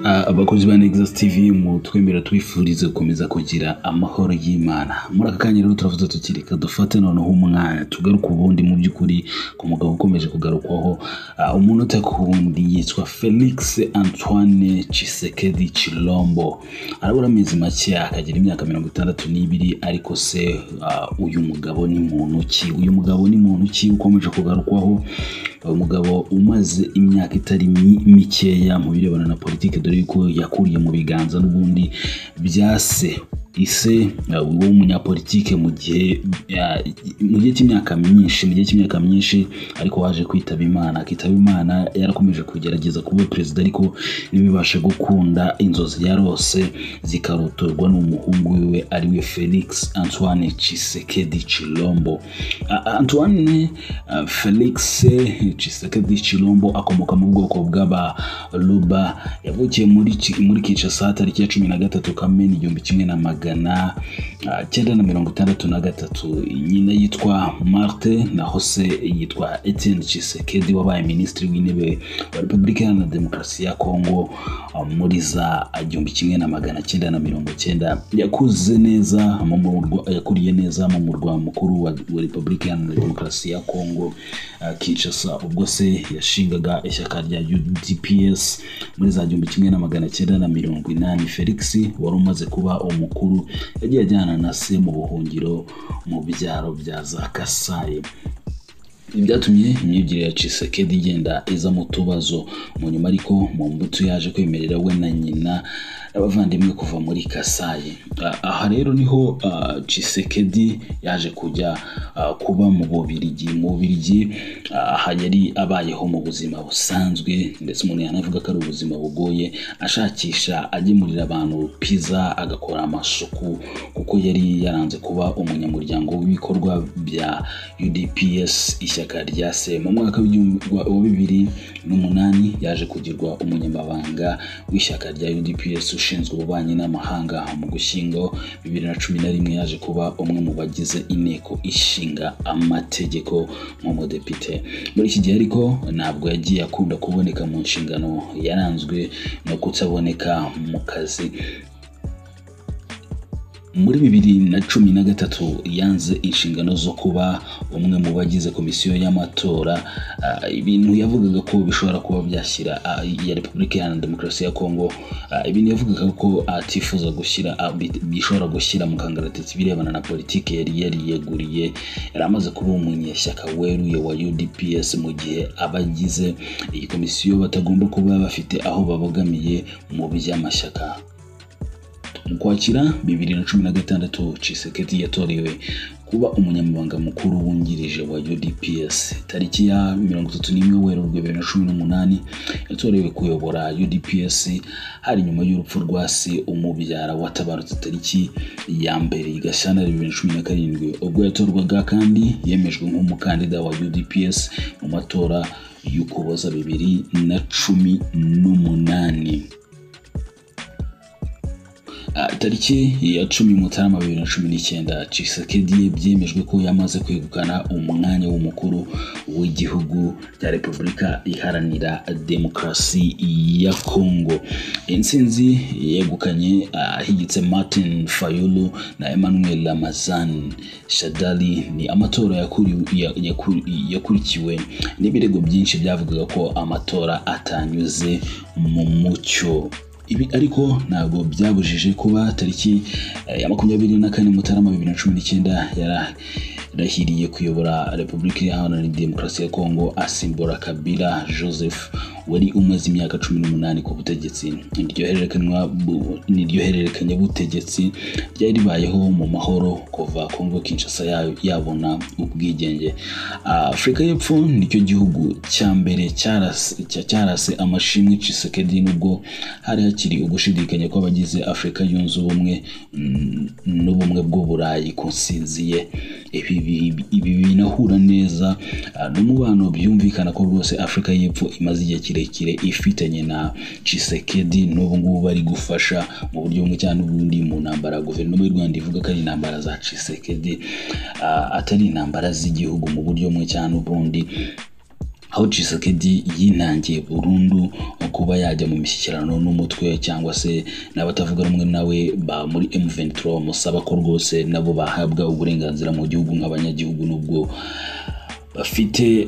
Abakozi ba Nexus TV mu twemera twifurize gukomeza kugira amahoro y'Imana. Muri aka kanya rero turavuze tukirika dufate noneho umwanya tugaruka ubundi mu by'ukuri ku mugabo ukomeje kugarukwaho umuntu utakundi yitwa Felix Antoine Tshisekedi Tshilombo. Arabura amezi make akagira imyaka 62 ariko se uyu mugabo ni muntu ki? Uyu mugabo ni muntu ki ukomeje kugarukwaho? Umugabo umaze imyaka itari mikeya mu birebana na politike dore yuko yakuriye mu biganza n'ubundi byase ise w'umunyapolitike mu gihe cy'imyaka myinshi ariko waje kwitaba Imana yarakomeje kugerageza kuba president ariko nibibasha gukunda inzozi yarose zikarotorwa n'umuhungu wiwe ari we Felix Antoine Tshisekedi Tshilombo. Antoine Felix Tshisekedi Tshilombo akomoka mu bwoko bw'aba Luba, yavukiye muri Kinshasa tariki ya 13 Kamena 1963. Nyina yitwa Marthe naho se yitwa Etienne Tshisekedi wabaye minisitiri w'intebe wa Repubulika Iharanira Demokarasi ya Kongo muri za 1990. Yakuze neza yakuriye neza mu murwa mukuru wa Repubulika Iharanira Demokarasi ya Kongo Kinshasa, ubwo se yashingaga ishyaka rya UDPS muri za 1980. Felix wari umaze kuba umukuru yagiye ajyana na se mu buhungiro mu byaro bya za Kasai. Ibyatumye imyigire ya Tshisekedi igenda iza mu tubazo mu nyuma, ariko mu mbuto yaje kwemerera we na nyina abavandimwe kuva muri Kasai. Aha rero niho Tshisekedi yaje kujya kuba mu Bubiligi. Aha yari abayeho mu buzima busanzwe, ndetse umuntu yanavuga ko ari ubuzima bugoye, ashakisha agemurira abantu pizza, agakora amasuku kuko yari yaranze kuba umunyamuryango w'ibikorwa bya UDPS ishyaka rya se. Mu mwaka wa 2008 yaje kugirwa umunyamabanga w'ishyaka rya UDPS ushinzwe ububanyi n'amahanga. Mu Gushyingo 2011 yaje kuba umwe mu bagize inteko ishinga amategeko nk'umudepite. Muri iki gihe ariko ntabwo yagiye akunda kuboneka mu nshingano, yaranzwe no kutaboneka mu kazi. Muri 2013 yanze inshingano zo kuba umwe mu bagize komisiyo y'amatora, ibintu yavugaga ko bishobora kuba byashyira ya Repubulika Iharanira Demokarasi ya Kongo, ibintu yavugaga ko atifuza gushyira bishobora gushyira mu kangaratete birebana na politike yari yeguriye. Yari amaze kuba umunyeshyaka weruye wa UDPS mu gihe abagize iyi komisiyo batagomba kuba bafite aho babogamiye mu by'amashyaka. Mu Kwakira 2016 Tshisekedi yatorewe kuba umunyamabanga mukuru wungirije wa UDPS. Tariki ya 31 Werurwe 2018 yatorewe kuyobora UDPS hari nyuma y'urupfu rwa se umubyara watabarutse tariki ya 1 Gashyantare 2017, ubwo yatorwaga kandi yemejwe nk'umukandida wa UDPS mu matora y'Ukuboza 2018. Tariki ya 10 Mutarama 2019 Tshisekedi byemejwe ko yamaze kwegukana umwanya w'umukuru w'igihugu cya Repubulika Iharanira Demokarasi ya Kongo. Intsinzi yegukanye higitse Martin Fayulu na Emmanuel Ramazan Shadari. Ni amatora yakurikiwe n'ibirego byinshi byavugaga ko amatora atanyuze mu mucyo. Ibi ariko ntabwo byabujije kuba tariki ya 24 Mutarama 2019 yarahiriye kuyobora Repubulika Iharanira Demokarasi ya Kongo asimbura Kabila Joseph wari umaze imyaka 18 ku butegetsi. Niryo hererekanya butegetsi ryari ribayeho mu mahoro kuva Kongo Kinshasa yabona ubwigenge. Afrika y'Epfo nicyo gihugu cya mbere cyarase amashimwe Tshisekedi, nubwo hari hakiri ugushidikanya ko abagize Afrika yunze ubumwe n'ubumwe bw'Uburayi konsinziye. Ibi binahura neza n'umubano byumvikana ko rwose Afrika y'Epfo imaze igihe kirekire ifitanye na Tshisekedi, n'ubu ngubu bari gufasha mu buryo bumwe cyangwa ubundi mu ntambara. Guverinoma y'u Rwanda ivuga ko ari intambara za Tshisekedi atari intambara z'igihugu mu buryo bumwe cyangwa ubundi. aho Tshisekedi yinangiye burundu kuba yajya mu mishyikirano n'umutwe cyangwa se n'abatavuga rumwe nawe ba muri M23 musaba ko rwose nabo bahabwa uburenganzira mu gihugu nk'abanyagihugu nubwo bafite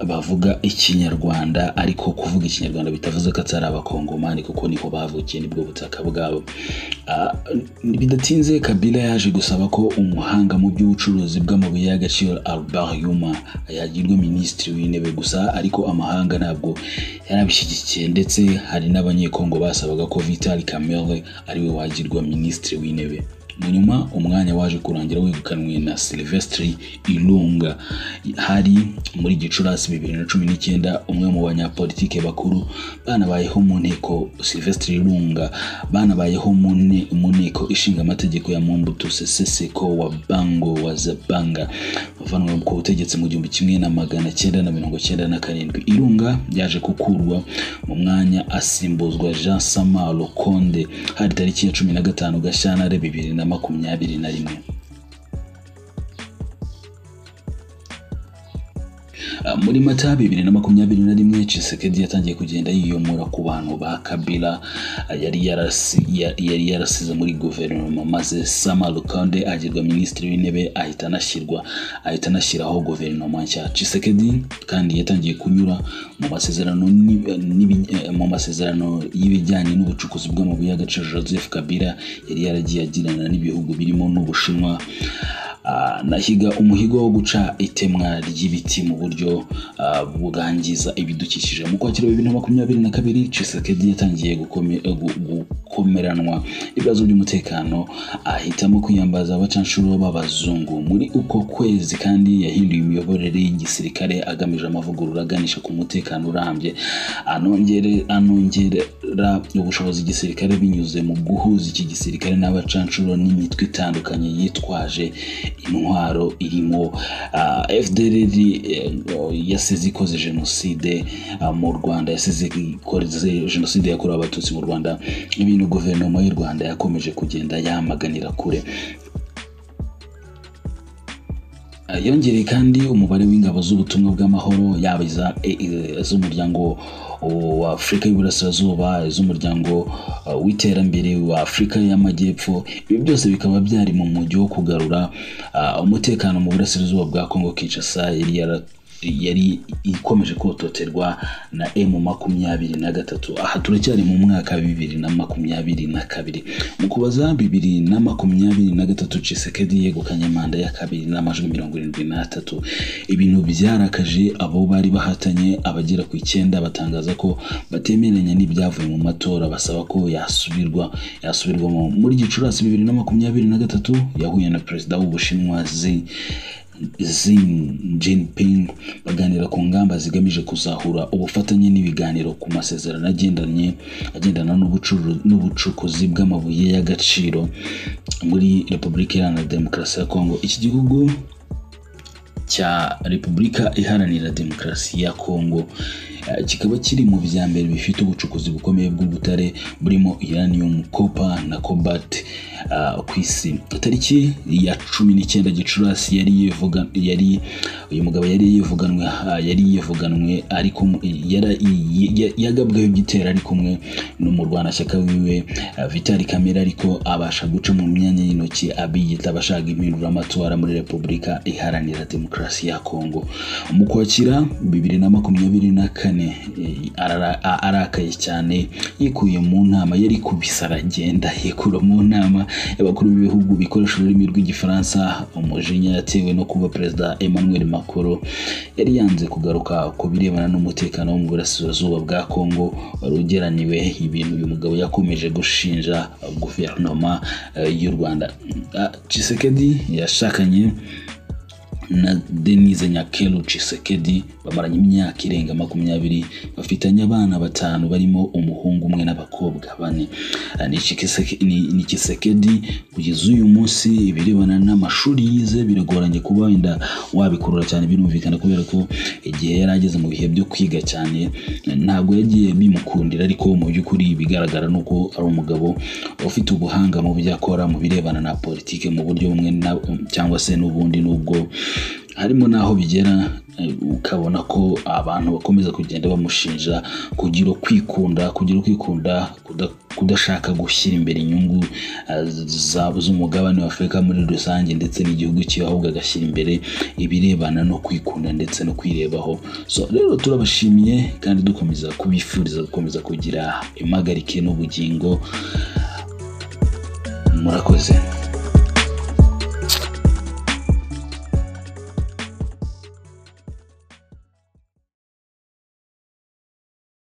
bavuga ikinyarwanda ariko kuvuga ikinyarwanda bitavuze ko atari abakongomani kuko niho bavukiye nibwo butaka bwabo. Bidatinze Kabila yaje gusaba ko umuhanga mu by'ubucuruzi bw'amabuye y'agaciro Albert Yuma yagirwa minisitiri w'intebe gusa, ariko amahanga ntabwo yarabishyigikiye ndetse hari n'abanyekongo basabaga ko Vital Kamerhe ariwe wagirwa minisitiri w'intebe. Munyuma umwanya waje kurangira wegukanwe na Sylvestre Ilunga. Hari muri Gicurasi 2019 umwe mu banyapolitike bakuru banabayeho mu nteko Sylvestre Ilunga banabayeho mu nteko ishinga amategeko ya Mobutu Sese Seko wa Bango wa Zabanga bavanwe ku butegetsi mu 1997. Ilunga yaje kukurwa mu mwanya asimbuzwa Jean Sama Lokonde hari tariki ya 15 Gashyantare 2021. Muri Mata 2021 Tshisekedi yatangiye kugenda yiyomora ku bantu ba Kabila yari yarasize muri guverinoma, maze Sama Lukonde agirwa minisitiri w'intebe ahita anashyiraho guverinoma nshya. Tshisekedi kandi yatangiye kunyura mu masezerano y'ibijyanye n'ubucukuzi bw'amabuye y'agaciro Joseph Kabila yari yaragiye agirana n'ibihugu birimo n'Ubushinwa. Nahiga umuhigo wo guca itemwa ry'ibiti mu buryo bwangiza ibidukikije. Mu Kwakira 2022 Tshisekedi yatangiye gukomeranwa ibibazo by'umutekano, ahitamo kwiyambaza abacanshuro b'abazungu. Muri uko kwezi kandi yahinduye imiyoborere y'igisirikare agamije amavugurura aganisha ku mutekano urambye, anongerera ubushobozi igisirikare binyuze mu guhuza iki gisirikare n'abacanshuro n'imitwe itandukanye yitwaje intwaro irimo FDLR yasize ikoze jenoside mu Rwanda, yasize ikoze jenoside yakorewe abatutsi mu Rwanda. Ibintu guverinoma y'u Rwanda yakomeje kugenda yamaganira kure. Yongereye kandi umubare w'ingabo z'ubutumwa bw'amahoro yaba z'umuryango wa Afrika y'Uburasirazuba, z'umuryango w'iterambere wa Afrika y'Amajyepfo. Ibi byose bikaba byari mu mujyi wo kugarura umutekano mu burasirazuba bwa Kongo Kinshasa yari ikomeje kototerwa na M23. Aha turacyari mu mwaka 2022. Mu kubaza 2023 Tshisekedi yegukanye manda ya kabiri n'amajwi 73. Ibintu byarakaje abo bari bahatanye abagera ku 9 batangaza ko batemeranya n'ibyavuye mu matora, basaba ko yasubirwamo. Muri Gicurasi 2023 yahuye na perezida w'Ubushinwa Xi Jinping baganira ku ngamba zigamije kuzahura ubufatanye n'ibiganiro ku masezerano agendana n'ubucukuzi bw'amabuye y'agaciro muri Repubulika Iharanira Demokarasi ya Kongo. Iki gihugu cya Repubulika Iharanira Demokarasi ya Kongo kikaba kiri mu bya mbere bifite ubucukuzi bukomeye bw'ubutare burimo uranium, copper na cobalt ku isi. Tariki ya 19 Gicurasi uyu mugabo yari yivuganwe ariko yagabweho igitero ari kumwe n'umurwanashyaka wiwe Vital Kamerhe, ariko abasha guca mu myanya y'intoki abiyita abashaka impinduramatwara muri Repubulika Iharanira Demokarasi ya Kongo. Mu Kwakira 2024 arakaye cyane yikuye mu nama yari kubisara agenda yikura mu nama y'abakuru b'ibihugu bikoresha ururimi rw'igifaransa. Umujinya yatewe no kuba Perezida Emmanuel Macron yari yanze kugaruka ku birebana n'umutekano wo mu burasirazuba bwa Kongo warugeraniwe. Ibintu uyu mugabo yakomeje gushinja guverinoma y'u Rwanda. Tshisekedi yashakanye na Denise Nyakelu Tshisekedi bamaranye imyaka irenga 20, bafitanye abana 5 barimo umuhungu umwe n'abakobwa 4. Ni Tshisekedi kugeza uyu munsi ibirebana n'amashuri yize biragoranye kuba wenda wabikurura cyane, birumvikana kubera ko igihe yarageze mu bihe byo kwiga cyane ntabwo yagiye bimukundira, ariko mu by'ukuri bigaragara nuko ari umugabo ufite ubuhanga mu byakora mu birebana na politike mu buryo bumwe cyangwa se n'ubundi, nubwo harimo naho bigera ukabona ko abantu bakomeza kugenda bamushinja kugira kwikunda kudashaka gushyira imbere inyungu z'umugabane wa Afurika muri rusange ndetse n'igihugu cye, ahubwo agashyira imbere ibirebana no kwikunda ndetse no kwirebaho. So rero turabashimiye kandi dukomeza kubifuriza gukomeza kugira impagarike n'ubugingo. Murakoze.